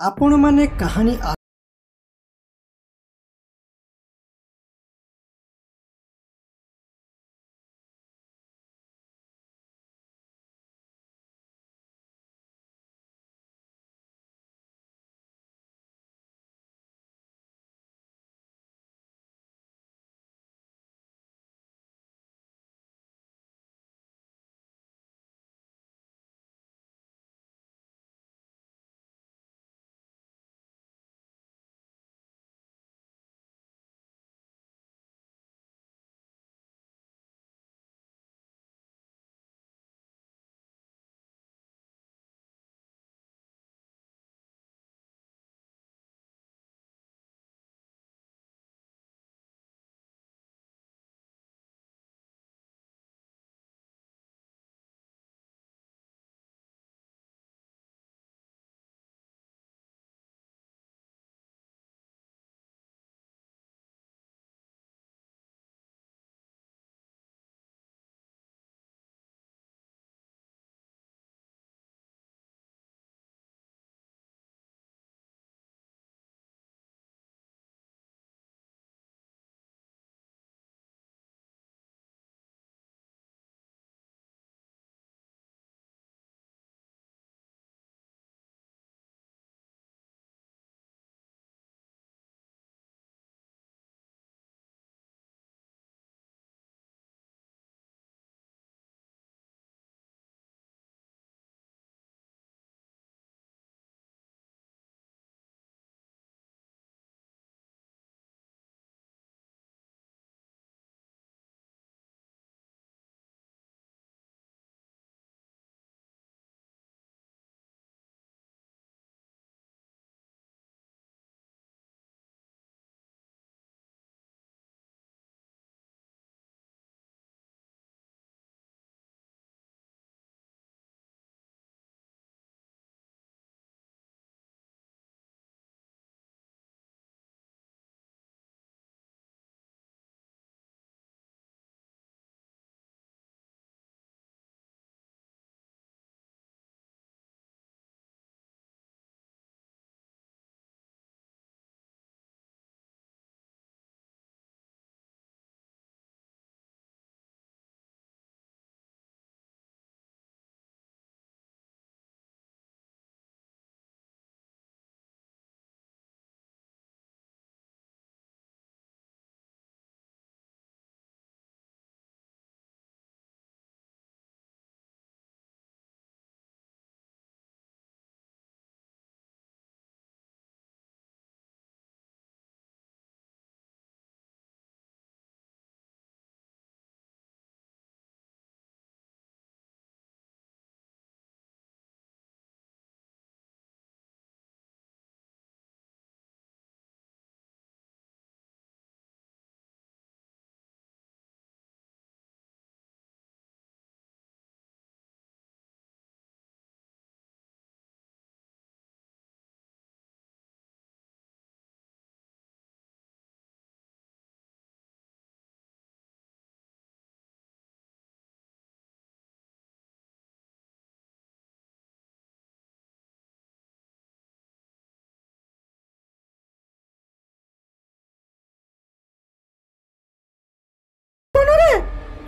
आपण माने कहानी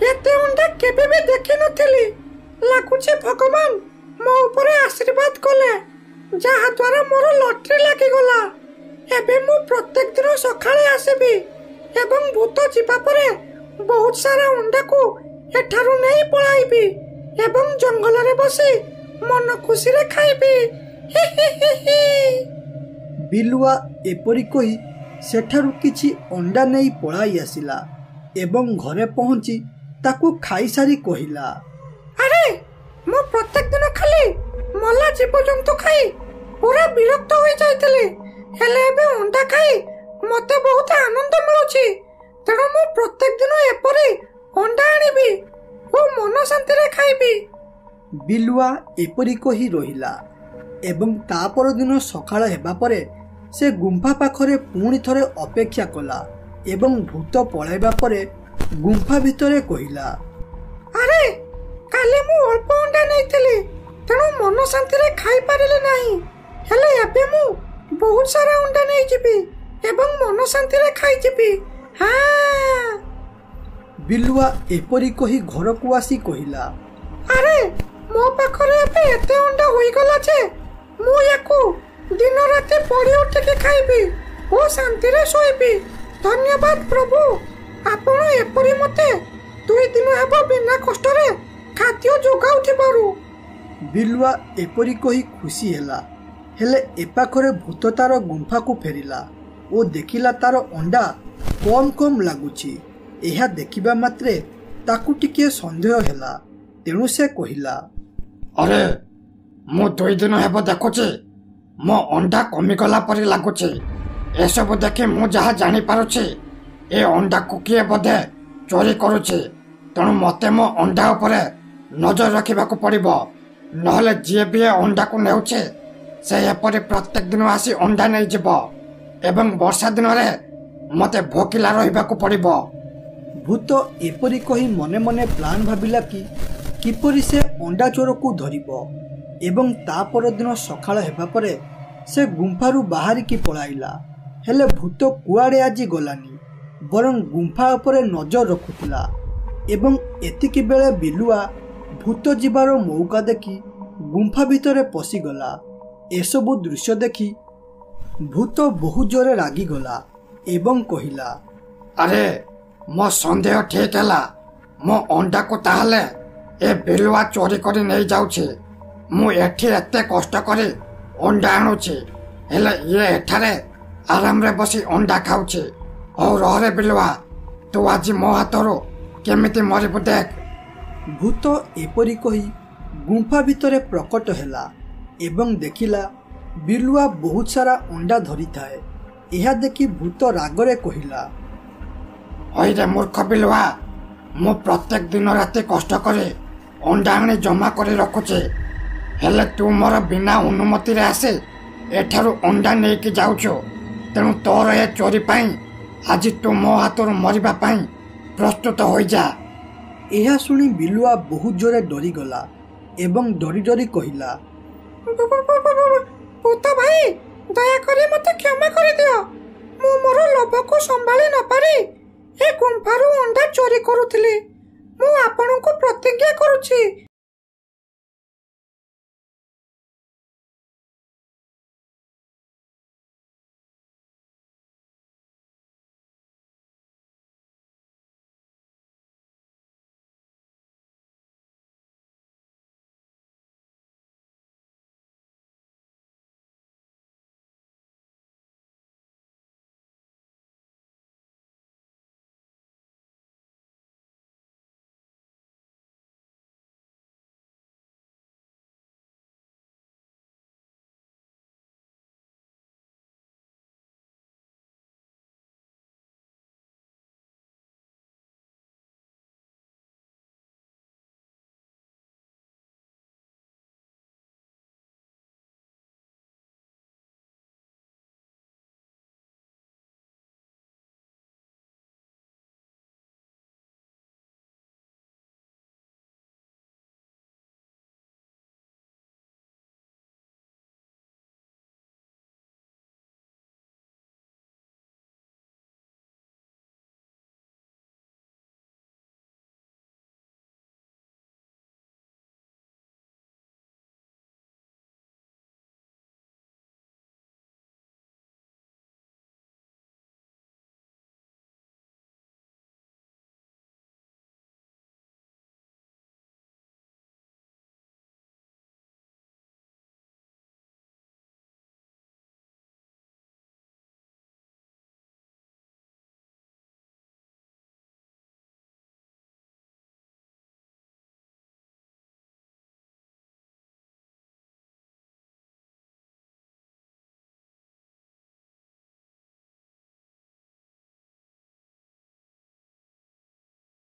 एते अंडा केबे भी देखि नथिली लागुचे भगवान मो ऊपर आशीर्वाद कले जहा द्वारा मोर लॉटरी लागी गला। एबे मु प्रत्येक दिन सखाळे आसेबी एवं भूत जीवा परे बहुत सारा अंडा को एठारु नहीं पळाइबी एवं जंगल रे बसी मन खुशी रे खाइबी। बिलुआ एपरी कही सेठारु किछि अंडा नहीं पळाई आसिला एवं घरे पहुंची ताकू खाई सारी कहिला, अरे मो प्रत्येक दिन खाली मला जीव जंतु खाई पूरा विरक्त होई जाइतले हेले एबे अंडा खाई मते बहुत आनंद मिलुची तेणु मु प्रत्येक दिन एपरी अंडा आनिबी ओ मन शांति रे खाइबी। बिलुआ एपरी कही रहिला एवं ता पर दिन सकाळ हेबा परे से गुंफा पाखरे पुणी थरे अपेक्षा कला एवं भूत पळाइबा परे गुंफा भितरे कहिला, अरे काले मु अल्प अंडा नैथिली तेणु मन शांति रे खाई पारिले नाही ହେଲେ ଏବେ ମୁଁ ବହୁତ ସାରା ଅଣ୍ଡା ନେଇଯିବି ଏବଂ ମନ ଶାନ୍ତିରେ ଖାଇଯିବି। ହଁ। ବିଲୁଆ ଏପରି କହି ଘରକୁ ଆସି କହିଲା, ଆରେ ମୋ ପାଖରେ ଏବେ ଏତେ ଅଣ୍ଡା ହୋଇଗଲା ଯେ ମୁଁ ୟାକୁ ଦିନ ରାତି ପଡ଼ି ଉଠିକି ଖାଇବି ଓ ଶାନ୍ତିରେ ଶୋଇବି। ଧନ୍ୟବାଦ ପ୍ରଭୁ, ଆପଣ ଏପରି ମୋତେ 2 ଦିନ ହେବ ବିନା କଷ୍ଟରେ ଖାଦ୍ୟ ଯୋଗାଉଥିବାରୁ। ବିଲୁଆ ଏପରି କହି ଖୁସି ହେଲା। ହେଲେ ଏପାଖରେ ଭୂତ ତାର ଗୁମ୍ଫାକୁ ଫେରିଲା ଓ ଦେଖିଲା ତାର ଅଣ୍ଡା କମ୍ କମ୍ ଲାଗୁଛି। ଏହା ଦେଖିବା ମାତ୍ରେ ତାକୁ ଟିକିଏ ସନ୍ଦେହ ହେଲା। ତେଣୁ ସେ କହିଲା, ଆରେ ମୁଁ 2 ଦିନ ହେବ ଦେଖୁଛି ମୋ ଅଣ୍ଡା କମିଗଲା ପରି ଲାଗୁଛି। ଏସବୁ ଦେଖି ମୁଁ ଯାହା ଜାଣିପାରୁଛି ଏ ଅଣ୍ଡାକୁ କିଏ ବୋଧେ ଚୋରି କରୁଛି। ତେଣୁ ମୋତେ ମୋ ଅଣ୍ଡା ଉପରେ ନଜର ରଖିବାକୁ ପଡ଼ିବ। ନହେଲେ ଯିଏ ବି ଏ ଅଣ୍ଡାକୁ ନେଉଛି ସେ ଏପରି ପ୍ରତ୍ୟେକ ଦିନ ଆସି ଅଣ୍ଡା ନେଇଯିବ ଏବଂ ବର୍ଷା ଦିନରେ ମୋତେ ଭୋକିଲା ରହିବାକୁ ପଡ଼ିବ। ଭୂତ ଏପରି କହି ମନେ ମନେ ପ୍ଲାନ୍ ଭାବିଲା କିପରି ସେ ଅଣ୍ଡା ଚୋରକୁ ଧରିବ। ଏବଂ ତା ପରଦିନ ସକାଳ ହେବା ପରେ ସେ ଗୁମ୍ଫାରୁ ବାହାରିକି ପଳାଇଲା। ହେଲେ ଭୂତ କୁଆଡ଼େ ଆଜି ଗଲାନି, ବରଂ ଗୁମ୍ଫା ଉପରେ ନଜର ରଖୁଥିଲା। ଏବଂ ଏତିକି ବେଳେ ବିଲୁଆ ଭୂତ ଯିବାର ମଉକା ଦେଖି ଗୁମ୍ଫା ଭିତରେ ପଶିଗଲା। ଏସବୁ ଦୃଶ୍ୟ ଦେଖି ଭୂତ ବହୁତ ଜୋରେ ରାଗିଗଲା ଏବଂ କହିଲା, ଆରେ ମୋ ସନ୍ଦେହ ଠିକ ହେଲା। ମୋ ଅଣ୍ଡାକୁ ତାହେଲେ ଏ ବିଲୁଆ ଚୋରି କରି ନେଇଯାଉଛି। ମୁଁ ଏଠି ଏତେ କଷ୍ଟ କରି ଅଣ୍ଡା ଆଣୁଛି, ହେଲେ ଇଏ ଏଠାରେ ଆରାମରେ ବସି ଅଣ୍ଡା ଖାଉଛି। ହଉ ରହରେ ବିଲୁଆ, ତୁ ଆଜି ମୋ ହାତରୁ କେମିତି ମରିବୁ ଦେଖ। ଭୂତ ଏପରି କହି ଗୁମ୍ଫା ଭିତରେ ପ୍ରକଟ ହେଲା ଏବଂ ଦେଖିଲା ବିଲୁଆ ବହୁତ ସାରା ଅଣ୍ଡା ଧରିଥାଏ। ଏହା ଦେଖି ଭୂତ ରାଗରେ କହିଲା, ହଇରେ ମୂର୍ଖ ବିଲୁଆ, ମୁଁ ପ୍ରତ୍ୟେକ ଦିନ ରାତି କଷ୍ଟ କରି ଅଣ୍ଡା ଆଣି ଜମା କରି ରଖୁଛି, ହେଲେ ତୁ ମୋର ବିନା ଅନୁମତିରେ ଆସି ଏଠାରୁ ଅଣ୍ଡା ନେଇକି ଯାଉଛୁ। ତେଣୁ ତୋର ଏ ଚୋରି ପାଇଁ ଆଜି ତୁ ମୋ ହାତରୁ ମରିବା ପାଇଁ ପ୍ରସ୍ତୁତ ହୋଇଯା। ଏହା ଶୁଣି ବିଲୁଆ ବହୁତ ଜୋରେ ଡରିଗଲା ଏବଂ ଡରି ଡରି କହିଲା, ଭୂତ ଭାଇ, ଦୟାକରି ମୋତେ କ୍ଷମା କରିଦିଅ। ମୁଁ ମୋର ଲୋଭକୁ ସମ୍ଭାଳି ନ ପାରି ଏ ଗୁମ୍ଫାରୁ ଅଣ୍ଡା ଚୋରି କରୁଥିଲି। ମୁଁ ଆପଣଙ୍କୁ ପ୍ରତିଜ୍ଞା କରୁଛି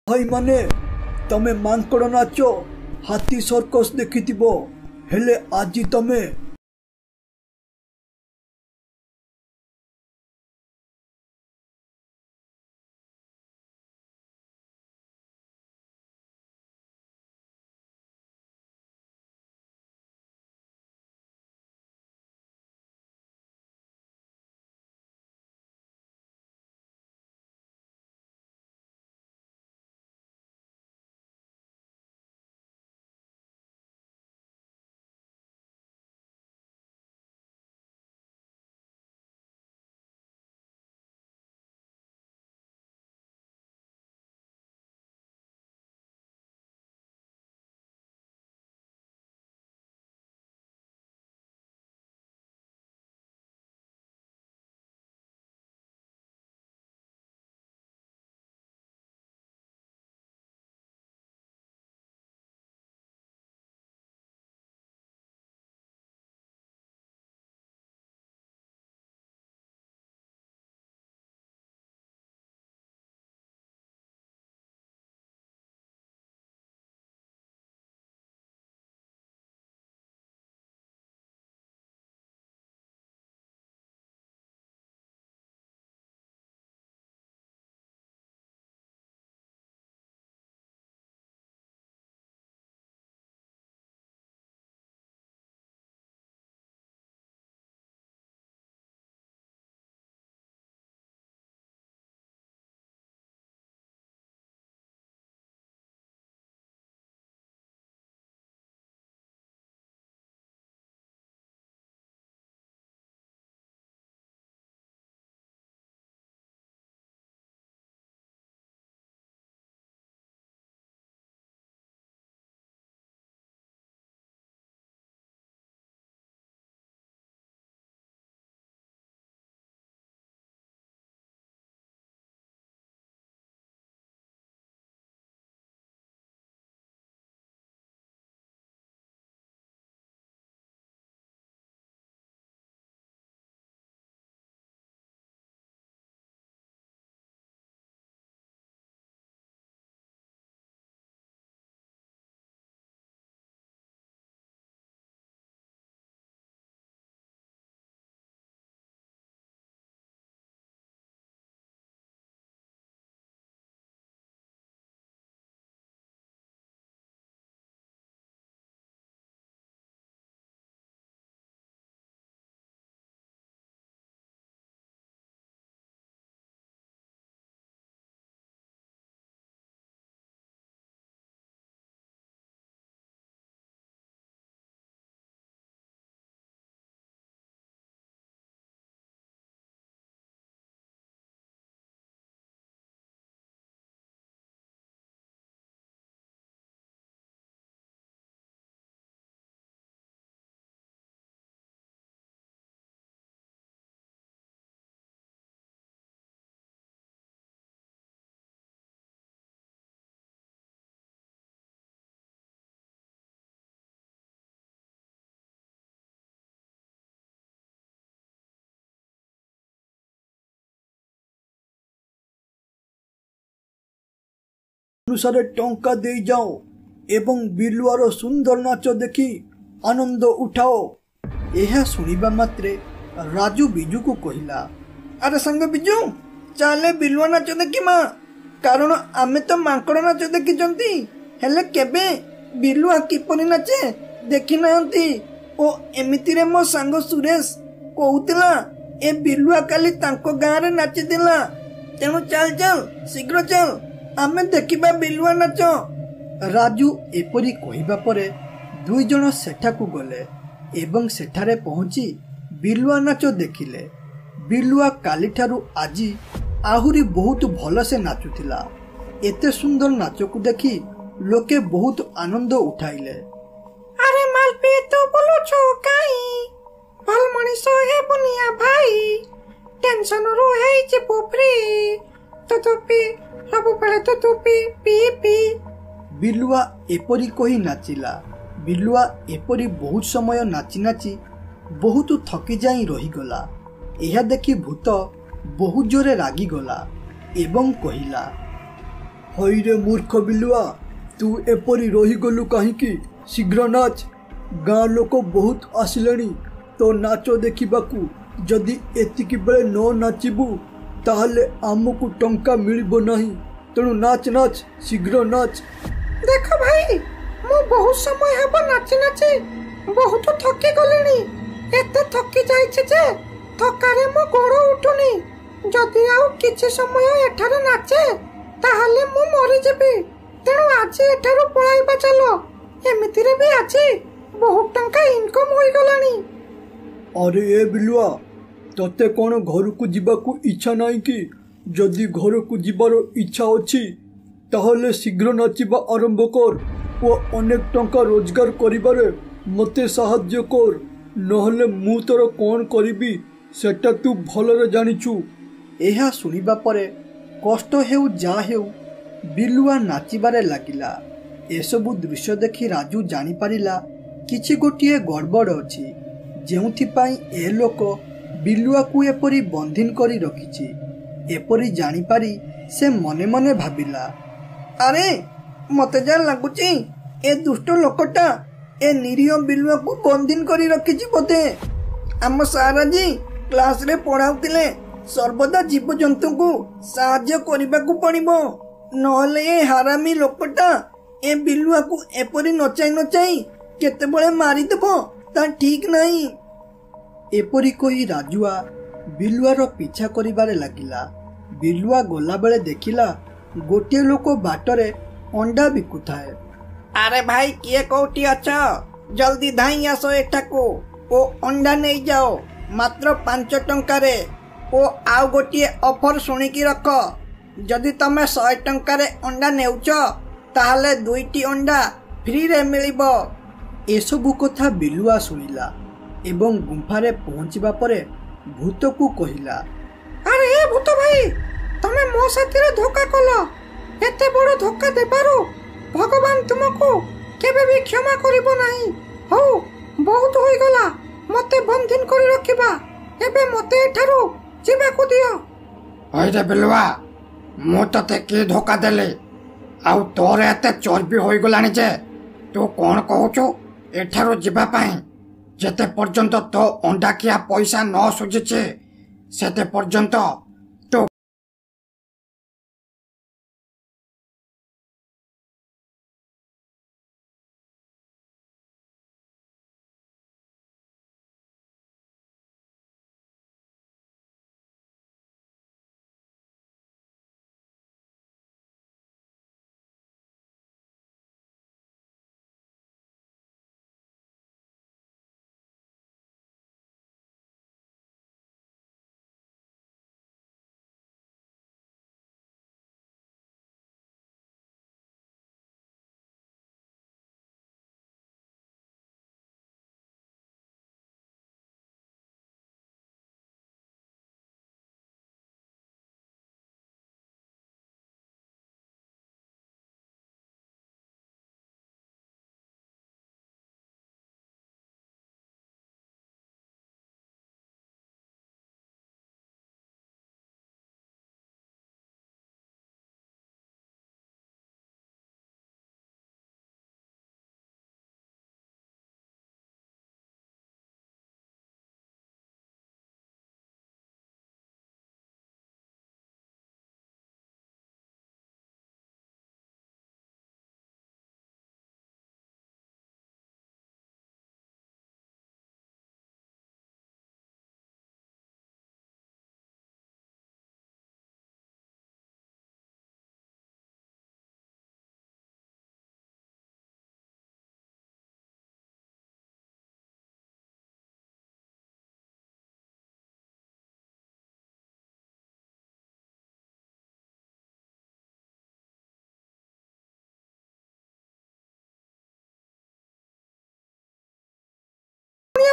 ଭାଇମାନେ, ତମେ ମାଙ୍କଡ଼ ନାଚ, ହାତୀ ସର୍କସ ଦେଖିଥିବ, ହେଲେ ଆଜି ତମେ ଅନୁସାରେ ଟଙ୍କା ଦେଇଯାଅ ଏବଂ ବିଲୁଆର ସୁନ୍ଦର ନାଚ ଦେଖି ଆନନ୍ଦ ଉଠାଅ। ଏହା ଶୁଣିବା ମାତ୍ରେ ରାଜୁ ବିଜୁକୁ କହିଲା, ଆରେ ସାଙ୍ଗ ବିଜୁ, ଚାଲେ ବିଲୁଆ ନାଚ ଦେଖିମା। କାରଣ ଆମେ ତ ମାଙ୍କଡ଼ ନାଚ ଦେଖିଛନ୍ତି, ହେଲେ କେବେ ବିଲୁଆ କିପରି ନାଚେ ଦେଖି ନାହାନ୍ତି। ଓ ଏମିତିରେ ମୋ ସାଙ୍ଗ ସୁରେଶ କହୁଥିଲା ଏ ବିଲୁଆ କାଲି ତାଙ୍କ ଗାଁରେ ନାଚିଥିଲା। ତେଣୁ ଚାଲ ଚାଲ ଶୀଘ୍ର ଚାଲ, ଆମେ ଦେଖିବା ବିଲୁଆ ନାଚ। ରାଜୁ ଏପରି କହିବା ପରେ ଦୁଇ ଜଣ ସେଠାକୁ ଗଲେ ଏବଂ ସେଠାରେ ପହଞ୍ଚି ବିଲୁଆ ନାଚ ଦେଖିଲେ। ବିଲୁଆ କାଲିଠାରୁ ଆଜି ଆହୁରି ବହୁତ ଭଲସେ ନାଚୁଥିଲା। ଏତେ ସୁନ୍ଦର ନାଚକୁ ଦେଖି ଲୋକେ ବହୁତ ଆନନ୍ଦ ଉଠାଇଲେ। ଆରେ ମାଲପି ତୁ ବୋଲୁଛୁ କାଇଁ? ଭଲ ମଣିଷ ହେବୁନିଆ ଭାଇ, ଟେନସନରୁ ହେଇଯିବୁ ଫ୍ରି। ତୁତୁପି ସବୁବେଳେ ତୁତୁପି ପି ପି। ବିଲୁଆ ଏପରି କହି ନାଚିଲା। ବିଲୁଆ ଏପରି ବହୁତ ସମୟ ନାଚି ନାଚି ବହୁତ ଥକି ଯାଇ ରହିଗଲା। ଏହା ଦେଖି ଭୂତ ବହୁତ ଜୋରେ ରାଗିଗଲା ଏବଂ କହିଲା, ହଇରେ ମୂର୍ଖ ବିଲୁଆ, ତୁ ଏପରି ରହିଗଲୁ କାହିଁକି? ଶୀଘ୍ର ନାଚ, ଗାଁ ଲୋକ ବହୁତ ଆସିଲେଣି ତୋ ନାଚ ଦେଖିବାକୁ। ଯଦି ଏତିକି ବେଳେ ନ ନାଚିବୁ ତାହେଲେ ଆମକୁ ଟଙ୍କା ମିଳିବ ନାହିଁ। ତେଣୁ ନାଚ ନାଚ, ଶୀଘ୍ର ନାଚ। ଦେଖ ଭାଇ, ମୁଁ ବହୁତ ସମୟ ହେବ ନାଚି ନାଚି ବହୁତ ଥକି ଗଲିଣି। ଏତେ ଥକି ଯାଇଛି ଯେ ଥକାରେ ମୋ ଗୋଡ଼ ଉଠୁନି। ଯଦି ଆଉ କିଛି ସମୟ ଏଠାରେ ନାଚେ ତାହେଲେ ମୁଁ ମରିଯିବି। ତେଣୁ ଆଜି ଏଠାରୁ ପଳାଇବା ଚାଲ। ଏମିତିରେ ବି ଆଜି ବହୁତ ଟଙ୍କା ଇନକମ୍ ହୋଇଗଲାଣି। ଆରେ ଏ ବିଲୁଆ, ତତେ କ'ଣ ଘରକୁ ଯିବାକୁ ଇଚ୍ଛା ନାହିଁ କି? ଯଦି ଘରକୁ ଯିବାର ଇଚ୍ଛା ଅଛି ତାହେଲେ ଶୀଘ୍ର ନାଚିବା ଆରମ୍ଭ କର ଓ ଅନେକ ଟଙ୍କା ରୋଜଗାର କରିବାରେ ମୋତେ ସାହାଯ୍ୟ କର। ନହେଲେ ମୁଁ ତୋର କ'ଣ କରିବି ସେଟା ତୁ ଭଲରେ ଜାଣିଛୁ। ଏହା ଶୁଣିବା ପରେ କଷ୍ଟ ହେଉ ଯାହା ହେଉ ବିଲୁଆ ନାଚିବାରେ ଲାଗିଲା। ଏସବୁ ଦୃଶ୍ୟ ଦେଖି ରାଜୁ ଜାଣିପାରିଲା କିଛି ଗୋଟିଏ ଗଡ଼ବଡ଼ ଅଛି, ଯେଉଁଥିପାଇଁ ଏ ଲୋକ ବିଲୁଆକୁ ଏପରି ବନ୍ଦିନ କରି ରଖିଛି। ଏପରି ଜାଣିପାରି ସେ ମନେ ମନେ ଭାବିଲା, ଆରେ ମତେ ଯାହା ଲାଗୁଛି ଏ ଦୁଷ୍ଟ ଲୋକଟା ଏ ନିରୀହ ବିଲୁଆକୁ ବନ୍ଦିନ କରି ରଖିଛି ବୋଧେ। ଆମ ସାର୍ ଆଜି କ୍ଲାସରେ ପଢ଼ାଉଥିଲେ ସର୍ବଦା ଜୀବଜନ୍ତୁଙ୍କୁ ସାହାଯ୍ୟ କରିବାକୁ ପଡ଼ିବ, ନହେଲେ ଏ ହାରାମି ଲୋକଟା ଏ ବିଲୁଆକୁ ଏପରି ନଚାଇ ନଚାଇ କେତେବେଳେ ମାରିଦେବ ତା ଠିକ୍ ନାହିଁ। ଏପରି କହି ରାଜୁଆ ବିଲୁଆର ପିଛା କରିବାରେ ଲାଗିଲା। ବିଲୁଆ ଗଲାବେଳେ ଦେଖିଲା ଗୋଟିଏ ଲୋକ ବାଟରେ ଅଣ୍ଡା ବିକୁଥାଏ। ଆରେ ଭାଇ, କିଏ କୋଉଠି ଅଛ? ଜଲ୍ଦି ଧାଇଁ ଆସ ଏଠାକୁ ଓ ଅଣ୍ଡା ନେଇଯାଅ ମାତ୍ର 5 ଟଙ୍କାରେ। ଓ ଆଉ ଗୋଟିଏ ଅଫର ଶୁଣିକି ରଖ, ଯଦି ତମେ 100 ଟଙ୍କାରେ ଅଣ୍ଡା ନେଉଛ ତାହେଲେ 2ଟି ଅଣ୍ଡା ଫ୍ରିରେ ମିଳିବ। ଏସବୁ କଥା ବିଲୁଆ ଶୁଣିଲା ଏବଂ ଗୁମ୍ଫାରେ ପହଞ୍ଚିବା ପରେ ଭୂତକୁ କହିଲା, ଆରେ ଏ ଭୂତ ଭାଇ, ତମେ ମୋ ସାଥିରେ ଧୋକା କଲ। ଏତେ ବଡ଼ ଧୋକା ଦେବାରୁ ଭଗବାନ ତୁମକୁ କେବେ ବି କ୍ଷମା କରିବ ନାହିଁ। ହଉ, ବହୁତ ହୋଇଗଲା ମତେ ବନ୍ଦିନ କରି ରଖିବା। ଏବେ ମତେ ଏଠାରୁ ଯିବାକୁ ଦିଅ। ହଇରେ ବିଲୁଆ, ମୁଁ ତତେ କି ଧୋକା ଦେଲି? ଆଉ ତୋର ଏତେ ଚର୍ବି ହୋଇଗଲାଣି ଯେ ତୁ କ'ଣ କହୁଛୁ ଏଠାରୁ ଯିବା ପାଇଁ? ଯେତେ ପର୍ଯ୍ୟନ୍ତ ତୋ ଅଣ୍ଡାଖିଆ ପଇସା ନ ସୁଝିଛି ସେତେ ପର୍ଯ୍ୟନ୍ତ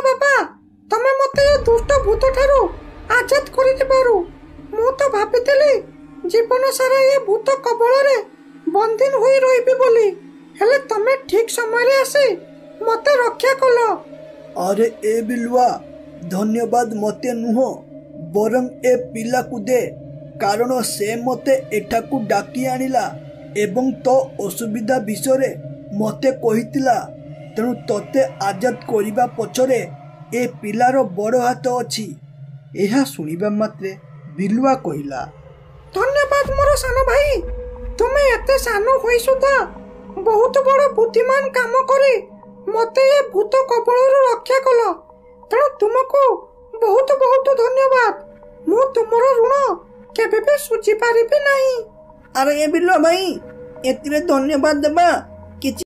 बाबा तमे मते ए दुष्ट भूत ठारू आजाद करि दिबारु मु तो भाबितली जीवन सारा ए भूत कबल रे बंदिन होई रहिबे बोली हेले तमे ठीक समय रे आसी मते रक्षा कलो। अरे ए बिलुआ धन्यवाद मते नुह बरं ए पिला को दे कारण से मते एठाकू डाकी आनिला एवं तो असुविधा विषय मते कहितिला तेणु तते आजाद करिबा पछरे ए पिलार बड़ हाथ अछि। एहा सुनिबा मात्रे बिलुआ कहिला धन्यवाद मोर सान भाई तुमे एते सानो होई सुधा बहुत बड़ बुद्धिमान काम करे मते ए भूत कबलरू रक्षा कलो तेणु तुमको बहुत बहुत धन्यवाद मु तुमर ऋण केबे भी सुझी पारिबे नहीं। अरे ए बिलुआ भाई एतिरे धन्यवाद देबा किछि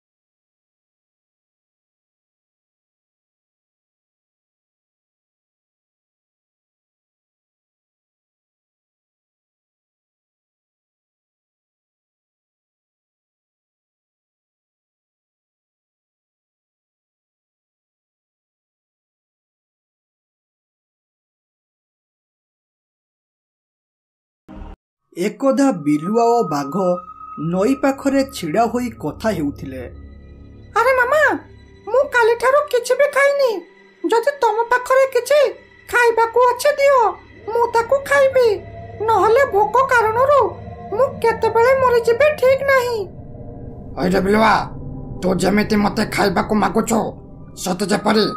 एकदा बिलुआ और बाघ नई पाखरे छिड़ा होई कथा हेउथिले। अरे मामा मु काली ठारो किछि भी खाइनी जदि तम पाखरे किछि खाइबा को अछि दियो मु ताकू खाइबी नहले भोक कारणरू मु केतेबेले मरि जिबे ठीक नाही। अरे बिलुआ तो जेमिति मते खाइबा को मागुछो सत जेपरि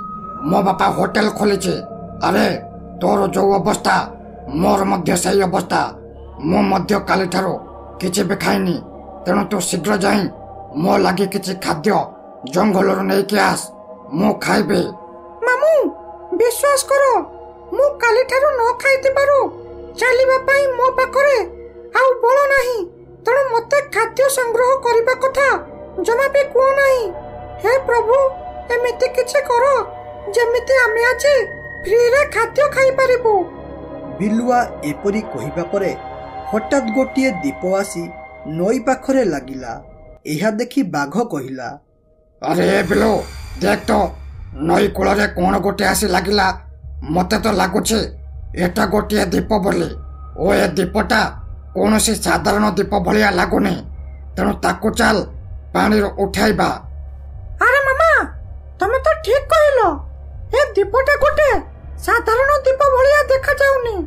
मो बापा होटल खोलिछे अरे तोर जो अवस्था मोर मध्य सही अवस्था मो मध्य काली ठारो किछि भी खाइनी तेणु तू शीघ्र जाई मो लागी किछि खाद्य जंगलरू नै के आस मो खाइबे। मामू विश्वास करो मु काली ठारो न खाइति पारो चलीबा पई मो पाखरे आउ बळ नाही तेणु मते खाद्य संग्रह करिबा कथा जमा भी को नाही। हे प्रभु एमिति किछि करो जेमिति आमे आछि फ्री रे खाद्य खाइ परिबो। बिलुआ एपरी कहिबा परे हठात गोटे दीप आसी नई पाखरे लागिला। एहा देखि बाघ कहिला अरे बिलो देख तो नई कूल रे कोन गोटे आसी लागिला मते तो लागुछे एटा गोटे दीप बोली ओ ए दीपटा कोनोसी साधारण दीप भलिया लागुनी तेणु ताकू चल पानी रो उठाइबा। अरे मामा तमे तो ठीक कहिलो ए दीपटा गोटे साधारण दीप भलिया देखा जाउनी।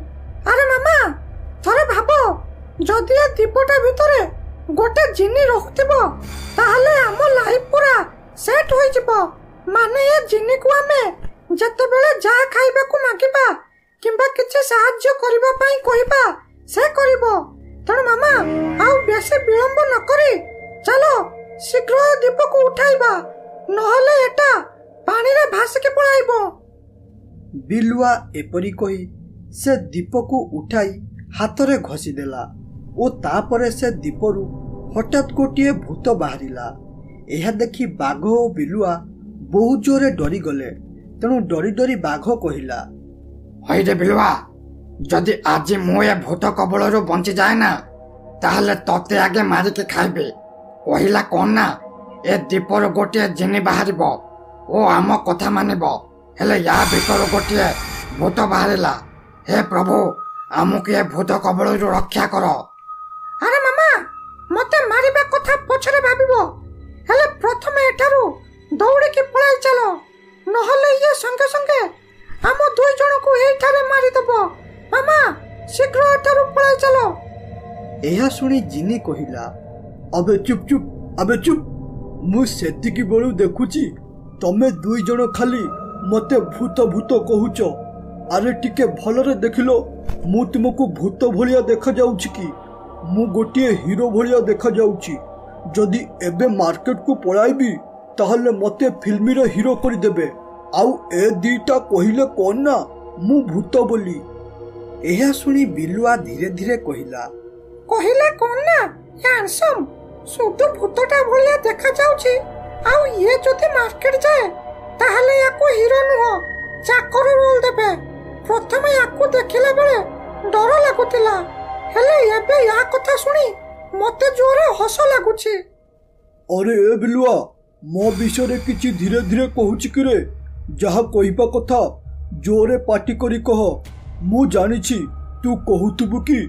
अरे मामा थरे भाबो जदि ए दीपटा भितरे गोटे जिनी रखतिबो ताहले हमो लाइफ पूरा सेट होई जिवो माने ए जिनी को हमें जते बेले जा खाइबा को मागिबा किंबा किछि सहाय्य करिबा पई कहिबा से करिवो तेणु मामा आउ बेसी विलंब न करी चलो शीघ्र दीप को उठाइबा नहले एटा पानी रे भास के पळाइबो। बिलुआ एपरी कही से दीप को उठाई हाथरे घसी देला ओ तापरे से दीपरू हठात गोटे भूत बाहरिला। एहा देखि बाघ ओ बिलुआ बहुत जोरे डरी गले तेणु डरी डरी बाघ कहिला हईरे बिलुआ जदि आज मु ए भूत कबलरू बंची जाए ना ताहले तते आगे मारी के खाइबे कहिला कोन ना ए दीपर गोटे जिनी बाहरिबो ओ आम कथा मानिबो हेले या भीतर गोटे भूत बाहरिला। हे प्रभु आमुके ए भूत कबलरू रक्षा करो। अरे मामा मते मारिबा कथा पछरे भाबिबो हेले प्रथमे एठारू दौड़ी के पळाई चलो नहले ये संगे संगे हम दुई जण को एठारे मारी दबो मामा शीघ्र एठारू पळाई चलो। एहा सुनी जिनी कहिला अबे चुप चुप अबे चुप मु सेतिकी बेलू देखुची तमे दुई जण खाली मते भूत भूत कहूच अरे टिके भलरे देखिलो मु तुमको भूत भलिया देखा जाउछि कि मु गोटे हीरो भलिया देखा जाउछि जदि एबे मार्केट को पळाइबी ताहले मते फिल्मी रे हीरो करि देबे आउ ए दीटा कहिले कोन ना मु भूत बोली। एहा सुनी बिलुआ धीरे धीरे कहिला कोन ना हैंडसम सुदु भूतटा भलिया देखा जाउछि आउ ये जदि मार्केट जाए ताहले याको हीरो नुह चाकर रोल देबे प्रथमे याको देखिला बेले डर लागुतिला हेले एबे या कथा सुनी मते जोरे हस लागुछि। अरे ए बिलुआ मो विषय किछि धीरे धीरे कहूछि कि रे ଯାହା କହିବା କଥା ଜୋରେ ପାଟି କରି କହ। ମୁଁ ଜାଣିଛି ତୁ କହୁଥିବୁ କି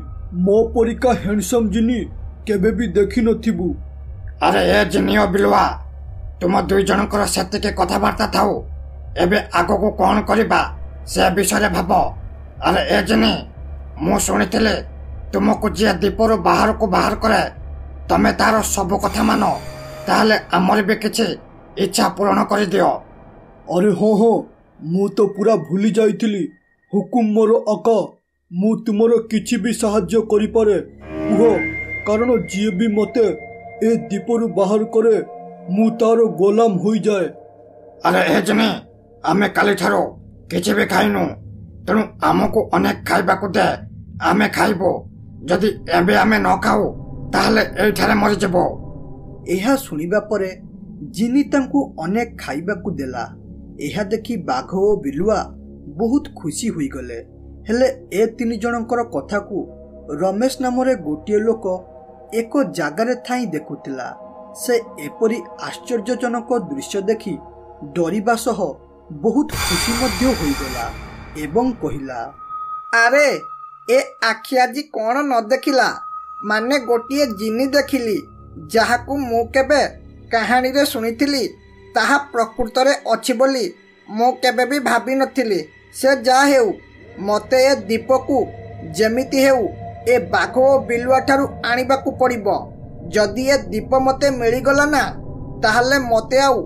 ମୋ ପରିକା ହ୍ୟାଣ୍ଡସମ୍ ଜିନି କେବେ ବି ଦେଖିନଥିବୁ। ଆରେ ଏ ଜିନି ଓ ବିଲୁଆ, ତୁମ ଦୁଇ ଜଣଙ୍କର ସେତିକି କଥାବାର୍ତ୍ତା ଥାଉ। ଏବେ ଆଗକୁ କ'ଣ କରିବା ସେ ବିଷୟରେ ଭାବ। ଆରେ ଏ ଜିନି, ମୁଁ ଶୁଣିଥିଲି ତୁମକୁ ଯିଏ ଦୀପରୁ ବାହାରକୁ ବାହାର କରେ ତମେ ତାର ସବୁ କଥା ମାନ। ତାହେଲେ ଆମର ବି କିଛି ଇଚ୍ଛା ପୂରଣ କରିଦିଅ। ଆରେ ହଁ, ମୁଁ ତ ପୁରା ଭୁଲି ଯାଇଥିଲି। ହୁକୁମ ମୋର ଆକା, ମୁଁ ତୁମର କିଛି ବି ସାହାଯ୍ୟ କରିପାରେ କୁହ, କାରଣ ଯିଏ ବି ମୋତେ ଏ ଦୀପରୁ ବାହାର କରେ ମୁଁ ତାର ଗୋଲାମ ହୋଇଯାଏ। ଆରେ ଏ ଜିନି, ଆମେ କାଲିଠାରୁ କିଛି ବି ଖାଇନୁ, ତେଣୁ ଆମକୁ ଅନେକ ଖାଇବାକୁ ଦେ, ଆମେ ଖାଇବୁ। ଯଦି ଏବେ ଆମେ ନ ଖାଉ ତାହେଲେ ଏଇଠାରେ ମରିଯିବ। ଏହା ଶୁଣିବା ପରେ ଜିନି ତାଙ୍କୁ ଅନେକ ଖାଇବାକୁ ଦେଲା। ଏହା ଦେଖି ବାଘ ଓ ବିଲୁଆ ବହୁତ ଖୁସି ହୋଇଗଲେ। ହେଲେ ଏ ତିନି ଜଣଙ୍କର କଥାକୁ ରମେଶ ନାମରେ ଗୋଟିଏ ଲୋକ ଏକ ଜାଗାରେ ଥାଇ ଦେଖୁଥିଲା। ସେ ଏପରି ଆଶ୍ଚର୍ଯ୍ୟଜନକ ଦୃଶ୍ୟ ଦେଖି ଡରିବା ସହ ବହୁତ ଖୁସି ମଧ୍ୟ ହୋଇଗଲା ଏବଂ କହିଲା, ଆରେ ଏ ଆଖି ଆଜି କ'ଣ ନ ଦେଖିଲା? ମାନେ ଗୋଟିଏ ଜିନି ଦେଖିଲି, ଯାହାକୁ ମୁଁ କେବେ କାହାଣୀରେ ଶୁଣିଥିଲି ତାହା ପ୍ରକୃତରେ ଅଛି ବୋଲି ମୁଁ କେବେ ବି ଭାବିନଥିଲି। ସେ ଯାହା ହେଉ, ମୋତେ ଏ ଦୀପକୁ ଯେମିତି ହେଉ ଏ ବାଘ ଓ ବିଲୁଆ ଠାରୁ ଆଣିବାକୁ ପଡ଼ିବ। ଯଦି ଏ ଦୀପ ମୋତେ ମିଳିଗଲା ନା, ତାହେଲେ ମୋତେ ଆଉ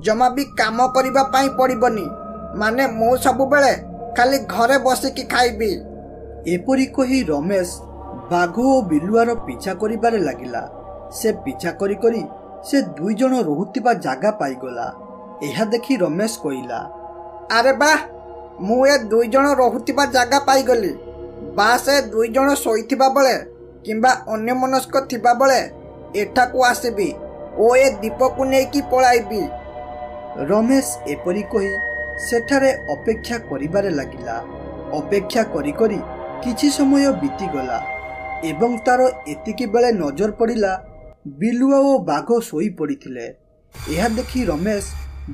ଜମା ବି କାମ କରିବା ପାଇଁ ପଡ଼ିବନି। ମାନେ ମୁଁ ସବୁବେଳେ ଖାଲି ଘରେ ବସିକି ଖାଇବି। ଏପରି କହି ରମେଶ ବାଘ ଓ ବିଲୁଆର ପିଛା କରିବାରେ ଲାଗିଲା। ସେ ପିଛା କରି କରି ସେ ଦୁଇ ଜଣ ରହୁଥିବା ଜାଗା ପାଇଗଲା। ଏହା ଦେଖି ରମେଶ କହିଲା, ଆରେ ବାଃ, ମୁଁ ଏ ଦୁଇ ଜଣ ରହୁଥିବା ଜାଗା ପାଇଗଲି। ବାସ୍ ଏ ଦୁଇ ଜଣ ଶୋଇଥିବା ବେଳେ କିମ୍ବା ଅନ୍ୟମନସ୍କ ଥିବା ବେଳେ ଏଠାକୁ ଆସିବି ଓ ଏ ଦୀପକୁ ନେଇକି ପଳାଇବି। ରମେଶ ଏପରି କହି ସେଠାରେ ଅପେକ୍ଷା କରିବାରେ ଲାଗିଲା। ଅପେକ୍ଷା କରି କରି କିଛି ସମୟ ବିତିଗଲା ଏବଂ ତାର ଏତିକି ବେଳେ ନଜର ପଡ଼ିଲା ବିଲୁଆ ଓ ବାଘ ଶୋଇ ପଡ଼ିଥିଲେ। ଏହା ଦେଖି ରମେଶ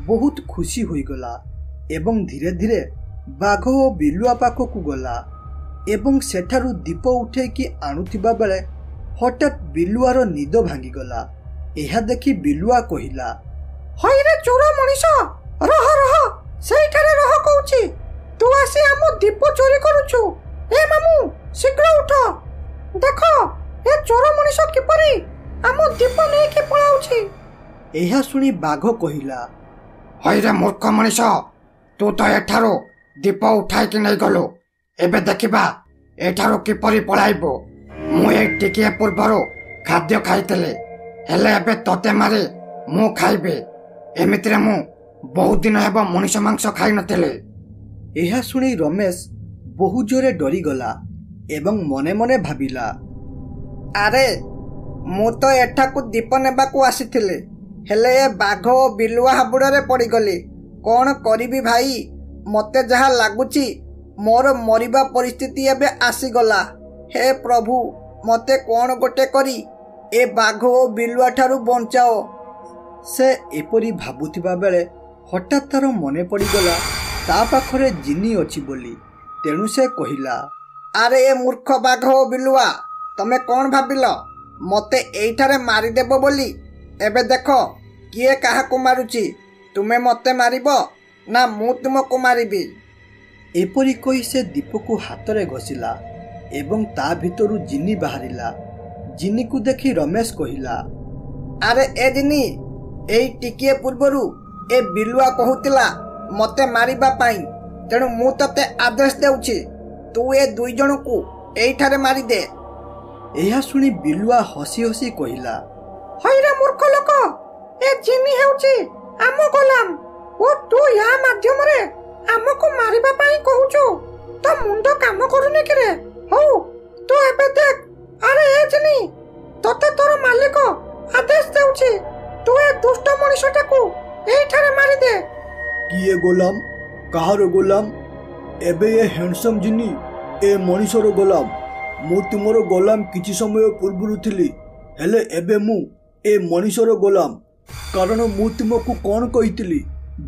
ବହୁତ ଖୁସି ହୋଇଗଲା ଏବଂ ଧୀରେ ଧୀରେ ବାଘ ଓ ବିଲୁଆ ପାଖକୁ ଗଲା ଏବଂ ସେଠାରୁ ଦୀପ ଉଠେଇକି ଆଣୁଥିବା ବେଳେ ହଠାତ୍ ବିଲୁଆର ନିଦ ଭାଙ୍ଗିଗଲା। ଏହା ଦେଖି ବିଲୁଆ କହିଲା, ହଇରେ ଚୋର ମଣିଷ, ରହ ରହ, ସେଇଠାରେ ରହ କହୁଛି। ତୁ ଆସି ଆମ ଦୀପ ଚୋରି କରୁଛୁ। ଏ ମାମୁଁ, ଶୀଘ୍ର ଉଠ। ଦେଖ ଏ ଚୋର ମଣିଷ କିପରି ଆମ ଦୀପ ନେଇକି ପଳାଉଛି। ଏହା ଶୁଣି ବାଘ କହିଲା, ହଇରେ ମୂର୍ଖ ମଣିଷ, ତୁ ତ ଏଠାରୁ ଦୀପ ଉଠାଇକି ନେଇଗଲୁ। ଏବେ ଦେଖିବା ଏଠାରୁ କିପରି ପଳାଇବୁ। ମୁଁ ଏଇ ଟିକିଏ ପୂର୍ବରୁ ଖାଦ୍ୟ ଖାଇଥିଲି, ହେଲେ ଏବେ ତତେ ମାରି ମୁଁ ଖାଇବି। ଏମିତିରେ ମୁଁ ବହୁତ ଦିନ ହେବ ମଣିଷ ମାଂସ ଖାଇନଥିଲି। ଏହା ଶୁଣି ରମେଶ ବହୁ ଜୋରେ ଡରିଗଲା ଏବଂ ମନେ ମନେ ଭାବିଲା, ଆରେ ମୁଁ ତ ଏଠାକୁ ଦୀପ ନେବାକୁ ଆସିଥିଲି, ହେଲେ ଏ ବାଘ ଓ ବିଲୁଆ ହାବୁଡ଼ରେ ପଡ଼ିଗଲି। କ'ଣ କରିବି ଭାଇ? ମୋତେ ଯାହା ଲାଗୁଛି ମୋର ମରିବା ପରିସ୍ଥିତି ଏବେ ଆସିଗଲା। ହେ ପ୍ରଭୁ, ମୋତେ କ'ଣ ଗୋଟେ କରି ଏ ବାଘ ଓ ବିଲୁଆ ଠାରୁ ବଞ୍ଚାଅ। ସେ ଏପରି ଭାବୁଥିବା ବେଳେ ହଠାତ୍ ତାର ମନେ ପଡ଼ିଗଲା ତା ପାଖରେ ଜିନି ଅଛି ବୋଲି। ତେଣୁ ସେ କହିଲା, ଆରେ ଏ ମୂର୍ଖ ବାଘ ଓ ବିଲୁଆ, ତମେ କ'ଣ ଭାବିଲ ମୋତେ ଏଇଠାରେ ମାରିଦେବ ବୋଲି? ଏବେ ଦେଖ କିଏ କାହାକୁ ମାରୁଛି। ତୁମେ ମୋତେ ମାରିବ ନା ମୁଁ ତୁମକୁ ମାରିବି? ଏପରି କହି ସେ ଦୀପକୁ ହାତରେ ଘଷିଲା ଏବଂ ତା ଭିତରୁ ଜିନି ବାହାରିଲା। ଜିନିକୁ ଦେଖି ରମେଶ କହିଲା, ଆରେ ଏ ଜିନି, ଏଇ ଟିକିଏ ପୂର୍ବରୁ ଏ ବିଲୁଆ କହୁଥିଲା ମୋତେ ମାରିବା ପାଇଁ। ତେଣୁ ମୁଁ ତତେ ଆଦେଶ ଦେଉଛି, ତୁ ଏ ଦୁଇ ଜଣଙ୍କୁ ଏଇଠାରେ ମାରିଦେ। ଏହା ଶୁଣି ବିଲୁଆ ହସି ହସି କହିଲା, ହଇରେ ମୂର୍ଖ ଲୋକ, ଏ ଜିନି ହେଉଛି ଆମ ଗୋଲାମ ଓ ତୁ ୟା ମାଧ୍ୟମରେ ଆମକୁ ମାରିବା ପାଇଁ କହୁଛୁ। ତ ମୁଣ୍ଡ କାମ କରୁନି କିରେ? ହଉ, ତୁ ଏବେ ଦେଖ। ଆରେ ଏ ଜିନି, ତତେ ତୋର ମାଲିକ ଆଦେଶ ଦେଉଛି, ତୁ ଏ ଦୁଷ୍ଟ ମଣିଷଟାକୁ ଏଇଠାରେ ମାରିଦେ। କିଏ ଗୋଲାମ? କାହାର ଗୋଲାମ? ଏବେ ଏ ହ୍ୟାଣ୍ଡସମ୍ ଜିନି ଏ ମଣିଷର ଗୋଲାମ। ମୁଁ ତୁମର ଗୋଲାମ କିଛି ସମୟ ପୂର୍ବରୁ ଥିଲି, ହେଲେ ଏବେ ମୁଁ ଏ ମଣିଷର ଗୋଲାମ। କାରଣ ମୁଁ ତୁମକୁ କ'ଣ କହିଥିଲି